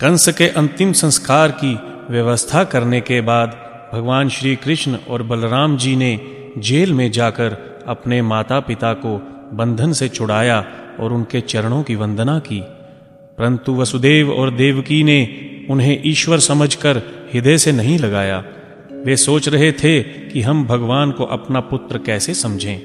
कंस के अंतिम संस्कार की व्यवस्था करने के बाद भगवान श्री कृष्ण और बलराम जी ने जेल में जाकर अपने माता पिता को बंधन से छुड़ाया और उनके चरणों की वंदना की। परंतु वसुदेव और देवकी ने उन्हें ईश्वर समझकर हृदय से नहीं लगाया। वे सोच रहे थे कि हम भगवान को अपना पुत्र कैसे समझें।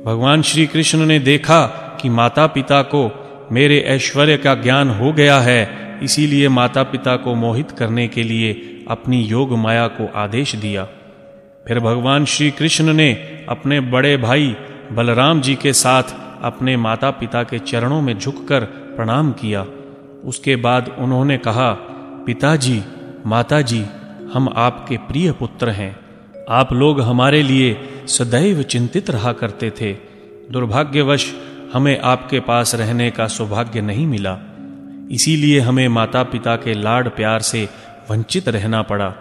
भगवान श्री कृष्ण ने देखा कि माता पिता को मेरे ऐश्वर्य का ज्ञान हो गया है, इसीलिए माता पिता को मोहित करने के लिए अपनी योग माया को आदेश दिया। फिर भगवान श्री कृष्ण ने अपने बड़े भाई बलराम जी के साथ अपने माता पिता के चरणों में झुककर प्रणाम किया। उसके बाद उन्होंने कहा, पिताजी, माताजी, हम आपके प्रिय पुत्र हैं। आप लोग हमारे लिए सदैव चिंतित रहा करते थे। दुर्भाग्यवश हमें आपके पास रहने का सौभाग्य नहीं मिला, इसीलिए हमें माता पिता के लाड प्यार से वंचित रहना पड़ा।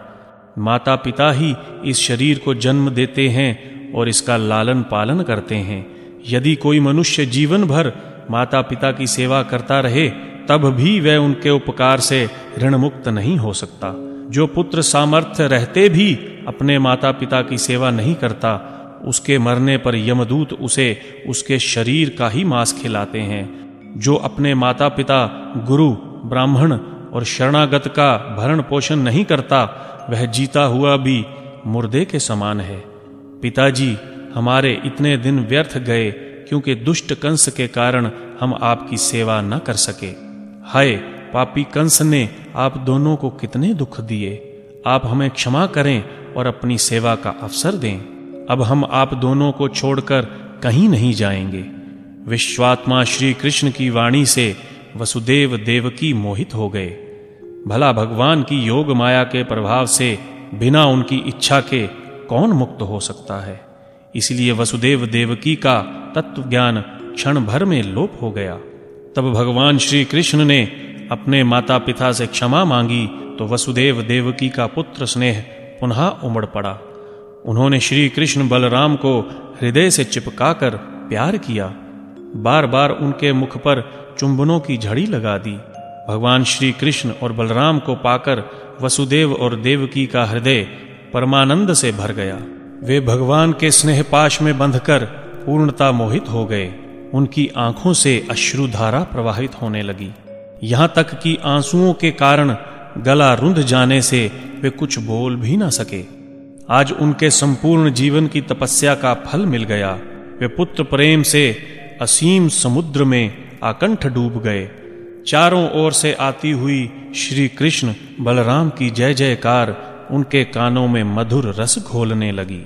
माता पिता ही इस शरीर को जन्म देते हैं और इसका लालन पालन करते हैं। यदि कोई मनुष्य जीवन भर माता पिता की सेवा करता रहे तब भी वह उनके उपकार से ऋण मुक्त नहीं हो सकता। जो पुत्र सामर्थ्य रहते भी अपने माता पिता की सेवा नहीं करता, उसके मरने पर यमदूत उसे उसके शरीर का ही मांस खिलाते हैं। जो अपने माता पिता, गुरु, ब्राह्मण और शरणागत का भरण पोषण नहीं करता, वह जीता हुआ भी मुर्दे के समान है। पिताजी, हमारे इतने दिन व्यर्थ गए क्योंकि दुष्ट कंस के कारण हम आपकी सेवा न कर सके। हाय, पापी कंस ने आप दोनों को कितने दुख दिए। आप हमें क्षमा करें और अपनी सेवा का अवसर दें। अब हम आप दोनों को छोड़कर कहीं नहीं जाएंगे। विश्वात्मा श्री कृष्ण की वाणी से वसुदेव देवकी मोहित हो गए। भला भगवान की योग माया के प्रभाव से बिना उनकी इच्छा के कौन मुक्त हो सकता है। इसलिए वसुदेव देवकी का तत्व ज्ञान क्षण भर में लोप हो गया। तब भगवान श्री कृष्ण ने अपने माता पिता से क्षमा मांगी तो वसुदेव देवकी का पुत्र स्नेह पुनः उमड़ पड़ा। उन्होंने श्री कृष्ण बलराम को हृदय से चिपकाकर प्यार किया। बार बार उनके मुख पर चुंबनों की झड़ी लगा दी। भगवान श्री कृष्ण और बलराम को पाकर वसुदेव और देवकी का हृदय परमानंद से भर गया। वे भगवान के स्नेहपाश में बंधकर पूर्णता मोहित हो गए। उनकी आंखों से अश्रुधारा प्रवाहित होने लगी, यहाँ तक कि आंसुओं के कारण गला रुंध जाने से वे कुछ बोल भी ना सके। आज उनके संपूर्ण जीवन की तपस्या का फल मिल गया। वे पुत्र प्रेम से असीम समुद्र में आकंठ डूब गए। चारों ओर से आती हुई श्री कृष्ण बलराम की जय जयकार उनके कानों में मधुर रस घोलने लगी।